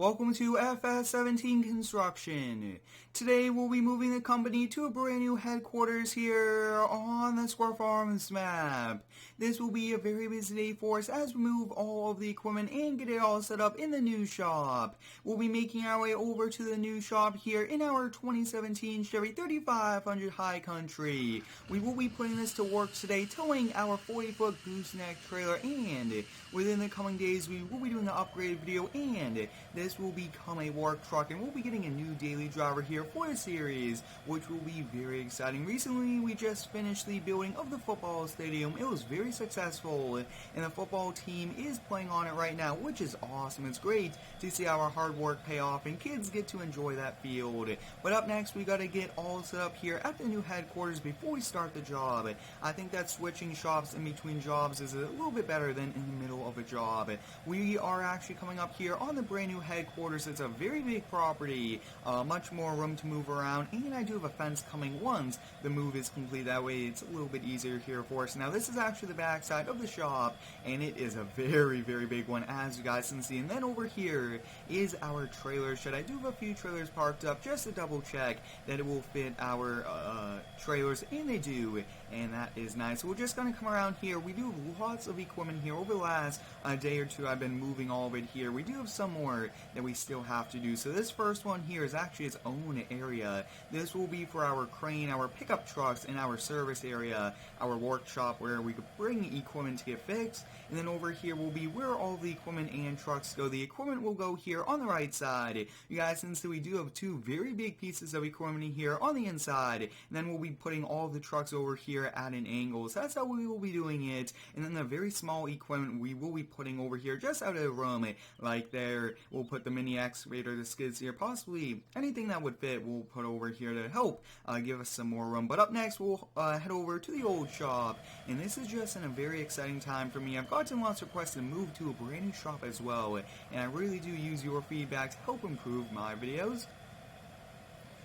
Welcome to FS17 Construction. Today we'll be moving the company to a brand new headquarters here on the Square Farms map. This will be a very busy day for us as we move all of the equipment and get it all set up in the new shop. We'll be making our way over to the new shop here in our 2017 Chevy 3500 High Country. We will be putting this to work today, towing our 40-foot gooseneck trailer, and within the coming days we will be doing an upgrade video, and this will become a work truck, and we'll be getting a new daily driver here for the series, which will be very exciting. Recently, we just finished the building of the football stadium. It was very successful, and the football team is playing on it right now, which is awesome. It's great to see our hard work pay off, and kids get to enjoy that field. But up next, we got to get all set up here at the new headquarters before we start the job. I think that switching shops in between jobs is a little bit better than in the middle of a job. We are actually coming up here on the brand new headquarters. It's a very big property, much more room to move around, and I do have a fence coming once the move is complete. That way it's a little bit easier here for us. Now this is actually the back side of the shop, and it is a very big one, as you guys can see. And then over here is our trailer shed. I do have a few trailers parked up just to double check that it will fit our trailers, and they do, and that is nice. So we're just going to come around here. We do have lots of equipment here. Over the last day or two I've been moving all of it here. We do have some more that we still have to do. So this first one here is actually its own area. This will be for our crane, our pickup trucks, and our service area, our workshop where we could bring equipment to get fixed. And then over here will be where all the equipment and trucks go. The equipment will go here on the right side. You guys can see we do have two very big pieces of equipment here on the inside. And then we'll be putting all the trucks over here at an angle. So that's how we will be doing it. And then the very small equipment we will be putting over here just out of the room, like there. We'll put the mini excavator, the skids here, possibly anything that would fit we'll put over here to help give us some more room. But up next we'll head over to the old shop, and this is just in a very exciting time for me. I've gotten lots of requests to move to a brand new shop as well, and I really do use your feedback to help improve my videos.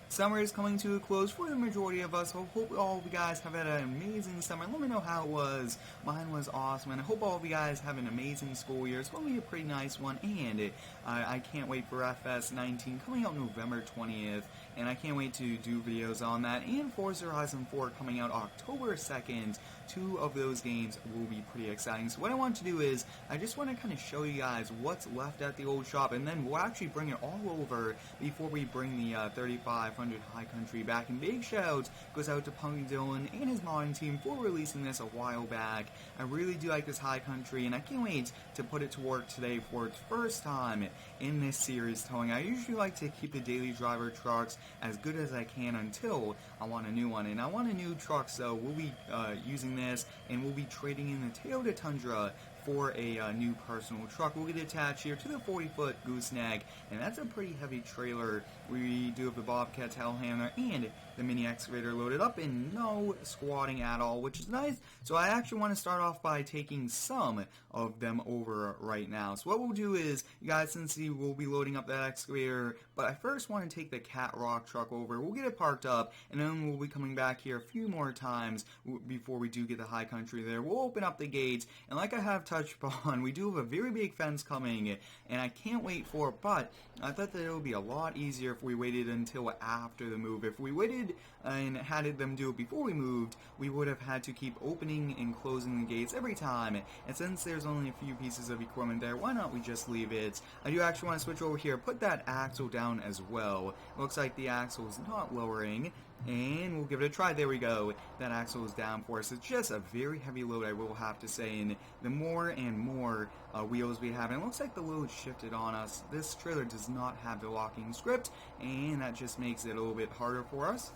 Summer is coming to a close for the majority of us, so I hope all of you guys have had an amazing summer. Let me know how it was. Mine was awesome, and I hope all of you guys have an amazing school year. It's going to be a pretty nice one, and I can't wait for FS19 coming out November 20th, and I can't wait to do videos on that, and Forza Horizon 4 coming out October 2nd. Two of those games will be pretty exciting. So what I want to do is, I just want to kind of show you guys what's left at the old shop, and then we'll actually bring it all over before we bring the 3500 High Country back. And big shout goes out to Punky Dylan and his modding team for releasing this a while back. I really do like this High Country, and I can't wait to put it to work today for its first time in this series towing. I usually like to keep the daily driver trucks as good as I can until I want a new one, and I want a new truck, so we'll be using this, and we'll be trading in the Toyota Tundra for a new personal truck. We'll get attached here to the 40-foot gooseneck, and that's a pretty heavy trailer. We do have the Bobcat telehandler and the mini excavator loaded up, and no squatting at all, which is nice. So I actually want to start off by taking some of them over right now. So what we'll do is, you guys can see we'll be loading up that excavator, but I first want to take the Cat Rock truck over. We'll get it parked up, and then we'll be coming back here a few more times before we do get the High Country there. We'll open up the gates, and like I have touched upon, we do have a very big fence coming, and I can't wait for it, but I thought that it would be a lot easier if we waited until after the move. If we waited and had them do it before we moved, we would have had to keep opening and closing the gates every time, and since there's only a few pieces of equipment there, why not we just leave it? I do actually want to switch over here, put that axle down as well. Looks like the axle is not lowering, and we'll give it a try. There we go. That axle is down for us. It's just a very heavy load, I will have to say, and the more and more wheels we have, and it looks like the load shifted on us. This trailer does not have the locking script, and that just makes it a little bit harder for us.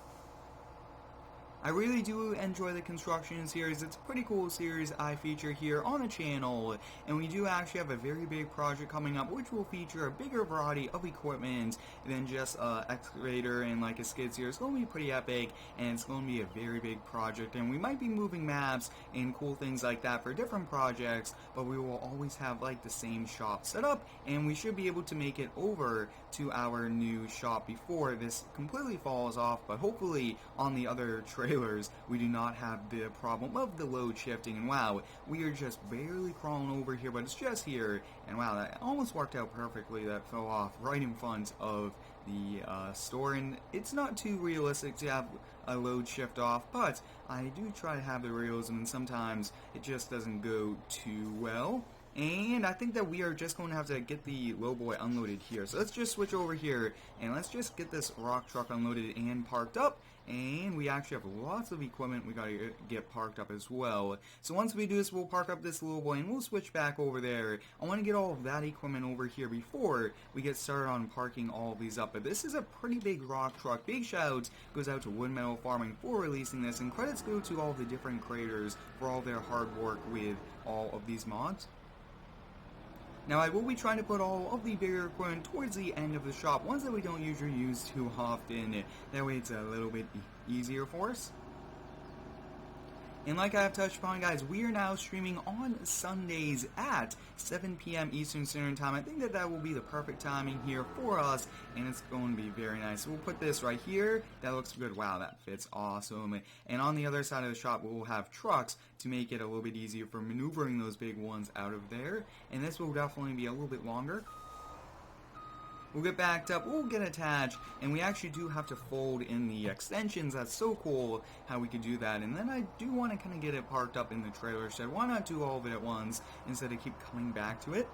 I really do enjoy the construction series. It's a pretty cool series I feature here on the channel, and we do actually have a very big project coming up which will feature a bigger variety of equipment than just excavator and like a skid steer. It's going to be pretty epic, and it's going to be a very big project, and we might be moving maps and cool things like that for different projects, but we will always have like the same shop set up, and we should be able to make it over to our new shop before this completely falls off, but hopefully on the other trailer trailers, we do not have the problem of the load shifting. And wow, we are just barely crawling over here, but it's just here. And wow, that almost worked out perfectly. That fell off right in front of the store, and it's not too realistic to have a load shift off, but I do try to have the realism, and sometimes it just doesn't go too well. And I think that we are just going to have to get the lowboy unloaded here. So let's just switch over here, and let's just get this rock truck unloaded and parked up. And we actually have lots of equipment we gotta get parked up as well. So once we do this, we'll park up this little boy and we'll switch back over there. I want to get all of that equipment over here before we get started on parking all of these up. But this is a pretty big rock truck. Big shout goes out to Wood Metal Farming for releasing this, and credits go to all the different creators for all their hard work with all of these mods. Now, I will be trying to put all of the bigger equipment towards the end of the shop, ones that we don't usually use too often. That way it's a little bit easier for us. And like I have touched upon, guys, we are now streaming on Sundays at 7 p.m. Eastern Standard Time. I think that that will be the perfect timing here for us, and it's going to be very nice. So we'll put this right here. That looks good. Wow, that fits awesome. And on the other side of the shop, we'll have trucks to make it a little bit easier for maneuvering those big ones out of there. And this will definitely be a little bit longer. We'll get backed up, we'll get attached, and we actually do have to fold in the extensions. That's so cool how we could do that. And then I do want to kind of get it parked up in the trailer shed. Why not do all of it at once instead of keep coming back to it?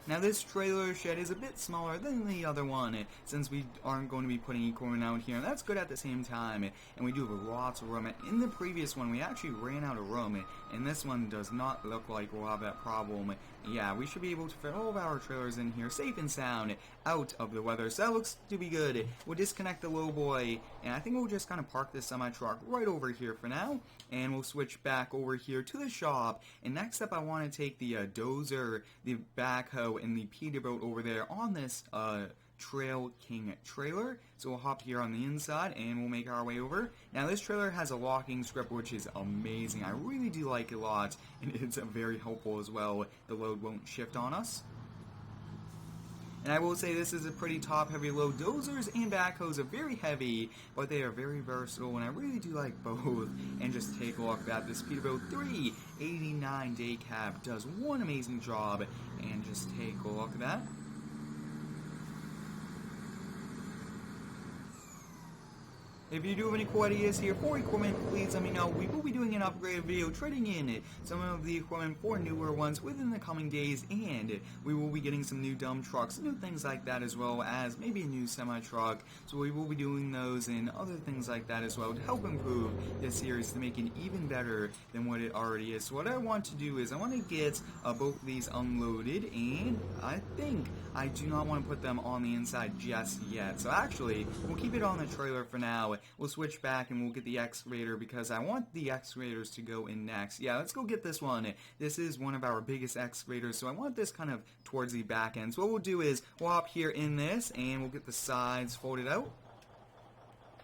Now this trailer shed is a bit smaller than the other one, since we aren't going to be putting equipment out here, and that's good at the same time, and we do have lots of room. In the previous one, we actually ran out of room, and this one does not look like we'll have that problem. Yeah, we should be able to fit all of our trailers in here safe and sound out of the weather, so that looks to be good. We'll disconnect the lowboy, and I think we'll just kind of park this semi-truck right over here for now, and we'll switch back over here to the shop. And next up, I want to take the dozer, the backhoe, and the Peterbilt over there on this Trail King trailer. So we'll hop here on the inside and we'll make our way over. Now this trailer has a locking strip, which is amazing. I really do like it a lot, and it's very helpful as well. The load won't shift on us. And I will say this is a pretty top-heavy load. Dozers and backhoes are very heavy, but they are very versatile, and I really do like both. And just take a look at that. This Peterbilt 389 day cab does one amazing job, and just take a look at that. If you do have any cool ideas here for equipment, please let me know. We will be doing an upgrade video trading in some of the equipment for newer ones within the coming days, and we will be getting some new dump trucks, new things like that, as well as maybe a new semi-truck. So we will be doing those and other things like that as well to help improve this series to make it even better than what it already is. So what I want to do is I want to get both of these unloaded, and I think I do not want to put them on the inside just yet. So actually, we'll keep it on the trailer for now. We'll switch back and we'll get the excavator because I want the excavators to go in next. Yeah, let's go get this one. This is one of our biggest excavators, so I want this kind of towards the back end. So what we'll do is we'll hop here in this and we'll get the sides folded out.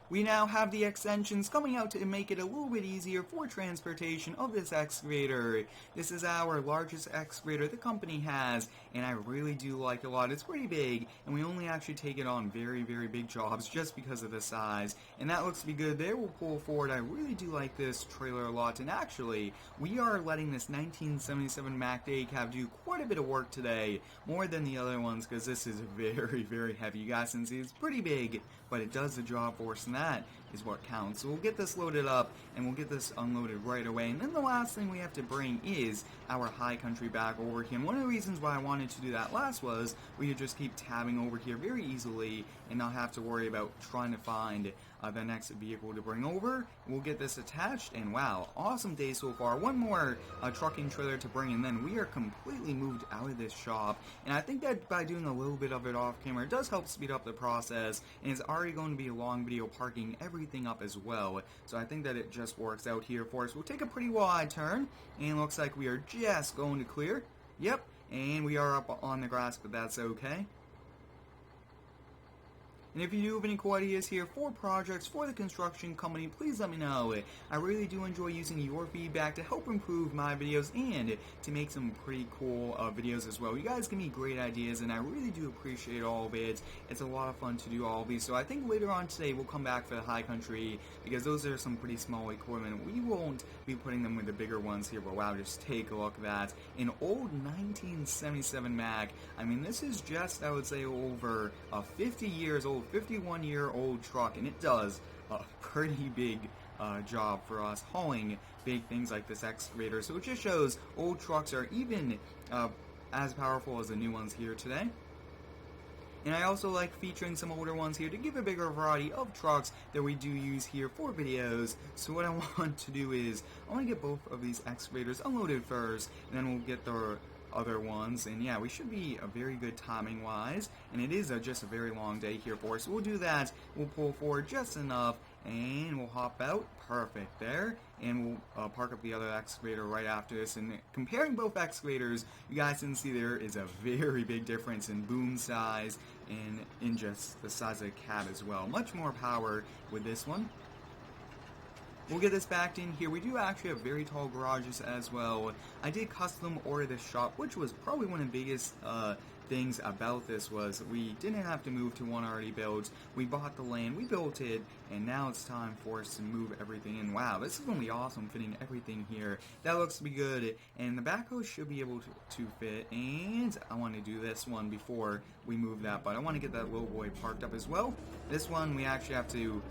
We now have the extensions coming out to make it a little bit easier for transportation of this excavator. This is our largest excavator the company has, and I really do like it a lot. It's pretty big, and we only actually take it on very, very big jobs just because of the size. And that looks to be good there. We'll pull forward. I really do like this trailer a lot, and actually, we are letting this 1977 Mack day cab do quite a bit of work today, more than the other ones, because this is very, very heavy. You guys can see it's pretty big, but it does the job for us, and that is what counts. So we'll get this loaded up, and we'll get this unloaded right away. And then the last thing we have to bring is our high country back over here. And one of the reasons why I wanted to do that last was we could just keep tabbing over here very easily and not have to worry about trying to find the next vehicle to bring over. We'll get this attached, and wow, awesome day so far. One more trucking trailer to bring, and then we are completely moved out of this shop. And I think that by doing a little bit of it off camera, it does help speed up the process, and it's already going to be a long video parking everything up as well. So I think that it just works out here for us. We'll take a pretty wide turn, and looks like we are just going to clear. Yep, and we are up on the grass, but that's okay. And if you do have any cool ideas here for projects for the construction company, please let me know. I really do enjoy using your feedback to help improve my videos and to make some pretty cool videos as well. You guys give me great ideas, and I really do appreciate all of it. It's a lot of fun to do all of these. So I think later on today we'll come back for the high country, because those are some pretty small equipment. We won't be putting them with the bigger ones here, but wow, just take a look at that. An old 1977 Mac. I mean, this is just, I would say, over 50 years old, 51-year-old truck, and it does a pretty big job for us hauling big things like this excavator. So it just shows old trucks are even as powerful as the new ones here today. And I also like featuring some older ones here to give a bigger variety of trucks that we do use here for videos. So what I want to do is, I want to get both of these excavators unloaded first, and then we'll get the other ones. And yeah, we should be a very good timing wise, and it is just a very long day here for us. So we'll do that, we'll pull forward just enough, and we'll hop out, perfect there, and we'll park up the other excavator right after this. And comparing both excavators, you guys can see there is a very big difference in boom size and in just the size of the cab as well. Much more power with this one. We'll get this backed in here. We do actually have very tall garages as well. I did custom order this shop, which was probably one of the biggest things about this was we didn't have to move to one already built. We bought the land, we built it, and now it's time for us to move everything in. Wow, this is going to be awesome fitting everything here. That looks to be good, and the backhoe should be able to fit, and I want to do this one before we move that, but I want to get that little boy parked up as well. This one we actually have to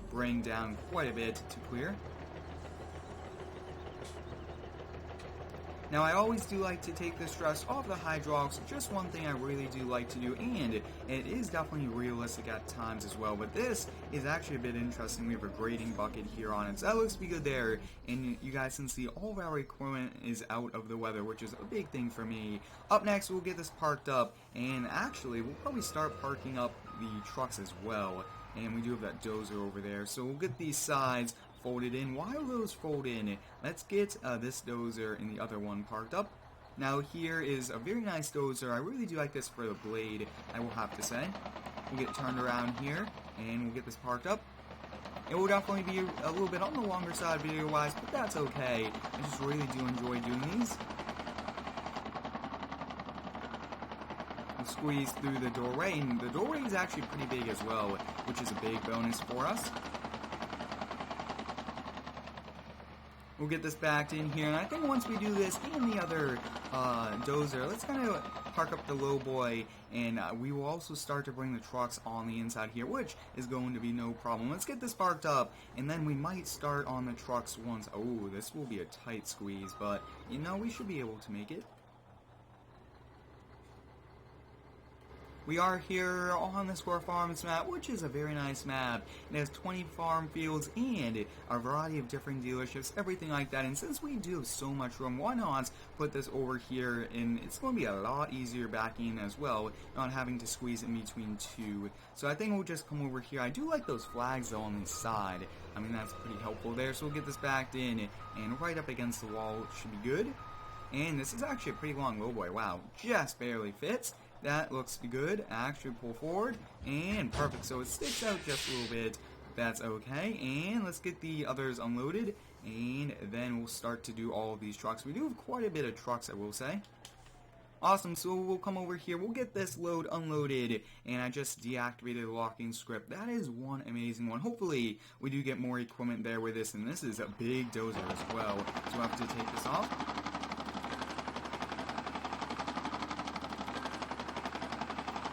bring down quite a bit to clear. Now, I always do like to take the stress off the hydraulics, just one thing I really do like to do, and it is definitely realistic at times as well, but this is actually a bit interesting. We have a grading bucket here on it, so that looks to be good there, and you guys can see all of our equipment is out of the weather, which is a big thing for me. Up next, we'll get this parked up, and actually, we'll probably start parking up the trucks as well, and we do have that dozer over there, so we'll get these sides folded in. While those fold in, let's get this dozer and the other one parked up. Now here is a very nice dozer. I really do like this for the blade, I will have to say. We'll get turned around here, and we'll get this parked up. It will definitely be a little bit on the longer side video-wise, but that's okay. I just really do enjoy doing these. We'll squeeze through the doorway, and the doorway is actually pretty big as well, which is a big bonus for us. We'll get this backed in here, and I think once we do this and the other dozer, let's kind of park up the low boy, and we will also start to bring the trucks on the inside here, which is going to be no problem. Let's get this parked up, and then we might start on the trucks once. Oh, this will be a tight squeeze, but you know, we should be able to make it. We are here on the Square Farms map, which is a very nice map. It has 20 farm fields and a variety of different dealerships, everything like that. And since we do have so much room, why not put this over here? And it's going to be a lot easier backing in as well, not having to squeeze in between two. So I think we'll just come over here. I do like those flags though on the side. I mean, that's pretty helpful there. So we'll get this backed in and right up against the wall, which should be good. And this is actually a pretty long lowboy. Wow, just barely fits. That looks good. Actually pull forward, and perfect. So it sticks out just a little bit. That's okay. And let's get the others unloaded, and then we'll start to do all of these trucks. We do have quite a bit of trucks, I will say. Awesome, so we'll come over here, we'll get this load unloaded, and I just deactivated the locking script. That is one amazing one. Hopefully, we do get more equipment there with this, and this is a big dozer as well, so we'll have to take this off.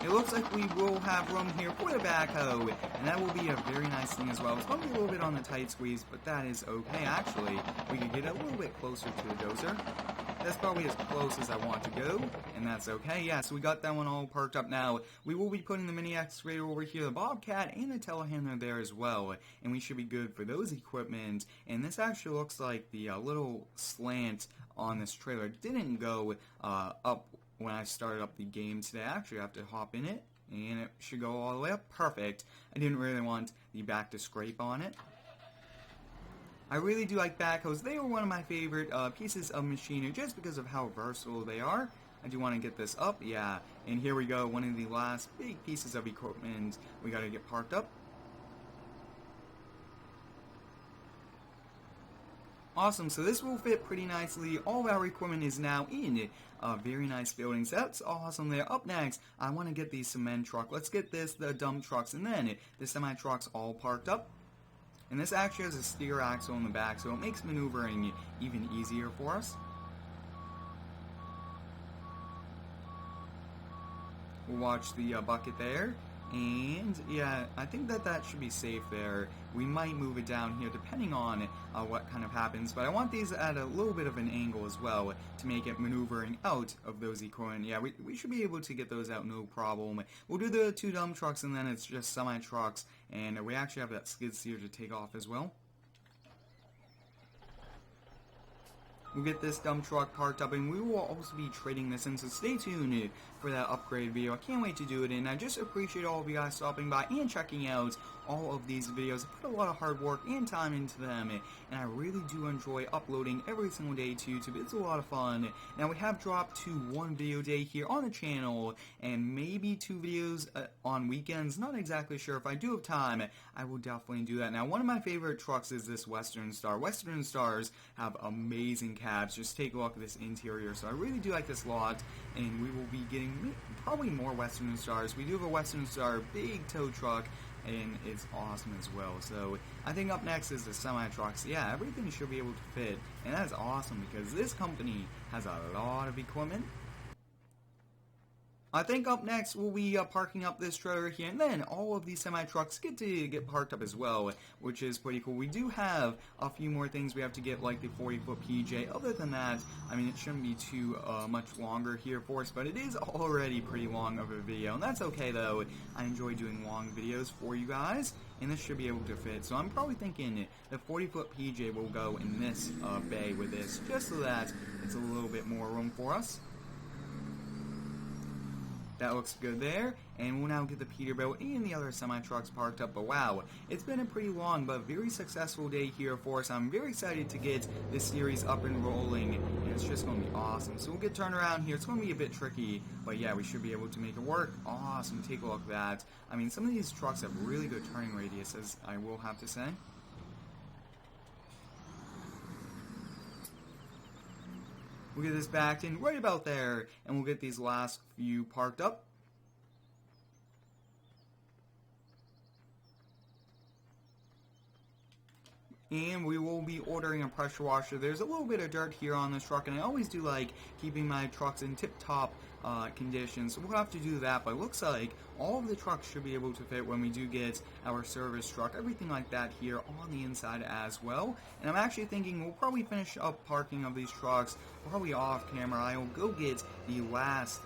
It looks like we will have room here for the backhoe, and that will be a very nice thing as well. It's probably a little bit on the tight squeeze, but that is okay. Actually, we can get a little bit closer to the dozer. That's probably as close as I want to go, and that's okay. Yeah, so we got that one all parked up now. We will be putting the mini excavator over here, the Bobcat, and the telehandler there as well, and we should be good for those equipment. And this actually looks like the little slant on this trailer didn't go up when I started up the game today. I actually have to hop in it, and it should go all the way up. Perfect. I didn't really want the back to scrape on it. I really do like backhoes. They are one of my favorite pieces of machinery just because of how versatile they are. I do want to get this up, yeah, And here we go, one of the last big pieces of equipment we gotta get parked up. Awesome, so this will fit pretty nicely. All of our equipment is now in very nice buildings. That's awesome there. Up next, I want to get the cement truck. Let's get the dump trucks, and then the semi trucks all parked up. And this actually has a steer axle in the back, so it makes maneuvering even easier for us. We'll watch the bucket there. And yeah, I think that should be safe there. We might move it down here depending on what kind of happens, but I want these at a little bit of an angle as well to make it maneuvering out of those equipment. Yeah, we should be able to get those out no problem. We'll do the 2 dump trucks, and then it's just semi trucks, and we actually have that skid steer to take off as well. We'll get this dump truck parked up, and we will also be trading this in, so stay tuned for that upgrade video. I can't wait to do it, and I just appreciate all of you guys stopping by and checking out all of these videos. I put a lot of hard work and time into them, and I really do enjoy uploading every single day to YouTube. It's a lot of fun. Now, we have dropped to 1 video a day here on the channel, and maybe 2 videos on weekends. Not exactly sure. If I do have time, I will definitely do that. Now, one of my favorite trucks is this Western Star. Western Stars have amazing cabs. Just take a look at this interior. So I really do like this lot, and we will be getting probably more Western Stars. We do have a Western Star big tow truck, and it's awesome as well. So I think up next is the semi trucks. Yeah, everything should be able to fit, and that's awesome because this company has a lot of equipment. I think up next we'll be parking up this trailer here, and then all of these semi-trucks get parked up as well, which is pretty cool. We do have a few more things we have to get, like the 40-foot PJ. Other than that, I mean, it shouldn't be too much longer here for us, but it is already pretty long of a video, and that's okay though. I enjoy doing long videos for you guys, and this should be able to fit. So I'm probably thinking the 40-foot PJ will go in this bay with this, just so that it's a little bit more room for us. That looks good there, and we'll now get the Peterbilt and the other semi-trucks parked up. But wow, it's been a pretty long but very successful day here for us. I'm very excited to get this series up and rolling, and it's just going to be awesome. So we'll get turned around here. It's going to be a bit tricky, but yeah, we should be able to make it work. Awesome, take a look at that. I mean, some of these trucks have really good turning radiuses, I will have to say. We'll get this backed in right about there, and we'll get these last few parked up. And we will be ordering a pressure washer. There's a little bit of dirt here on this truck, and I always do like keeping my trucks in tip-top condition, so we'll have to do that. But it looks like all of the trucks should be able to fit when we do get our service truck, everything like that here on the inside as well. And I'm actually thinking we'll probably finish up parking of these trucks probably off camera. I'll go get the last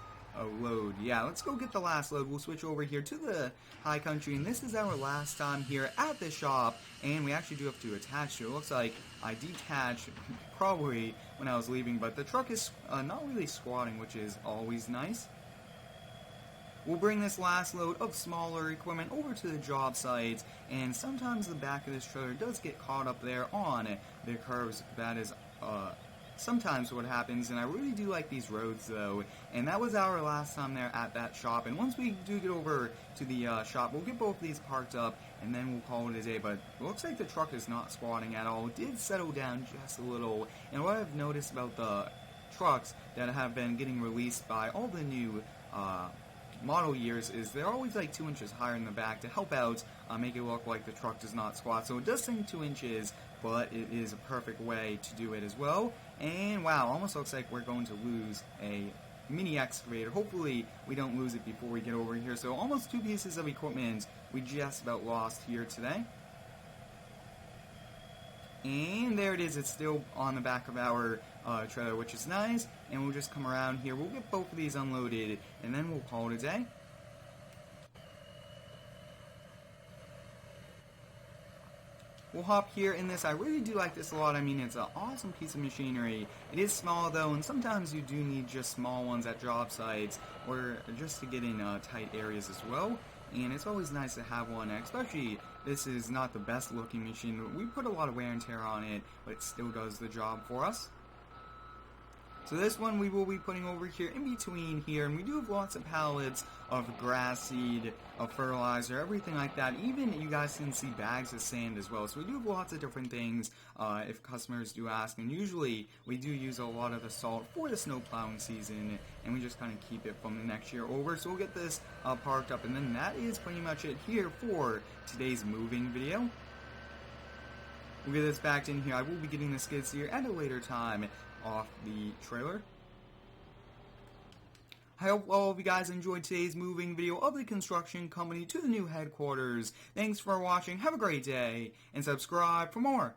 load. Yeah, let's go get the last load. We'll switch over here to the high country, and this is our last time here at the shop, and we actually do have to attach to it. It looks like I detached probably when I was leaving, but the truck is not really squatting, which is always nice. We'll bring this last load of smaller equipment over to the job site, and sometimes the back of this trailer does get caught up there on the curves. That is sometimes what happens, and I really do like these roads though, and that was our last time there at that shop. And once we do get over to the shop, we'll get both of these parked up, and then we'll call it a day. But it looks like the truck is not squatting at all. It did settle down just a little, and what I've noticed about the trucks that have been getting released by all the new model years is they're always like 2 inches higher in the back to help out, make it look like the truck does not squat. So it does sink 2 inches, but it is a perfect way to do it as well. And wow, almost looks like we're going to lose a mini excavator. Hopefully we don't lose it before we get over here. So almost 2 pieces of equipment we just about lost here today. And there it is. It's still on the back of our trailer, which is nice. And we'll just come around here. We'll get both of these unloaded, and then we'll call it a day. We'll hop here in this. I really do like this a lot. I mean, it's an awesome piece of machinery. It is small though, and sometimes you do need just small ones at job sites or just to get in tight areas as well. And it's always nice to have one, especially this is not the best looking machine. We put a lot of wear and tear on it, but it still does the job for us. So this one we will be putting over here in between here, and we do have lots of pallets of grass seed, of fertilizer, everything like that. Even you guys can see bags of sand as well. So we do have lots of different things if customers do ask, and usually we do use a lot of the salt for the snow plowing season, and we just kind of keep it from the next year over. So we'll get this parked up, and then that is pretty much it here for today's moving video. We'll get this backed in here. I will be getting the skid steer at a later time off the trailer. I hope all of you guys enjoyed today's moving video of the construction company to the new headquarters. Thanks for watching, have a great day, and subscribe for more.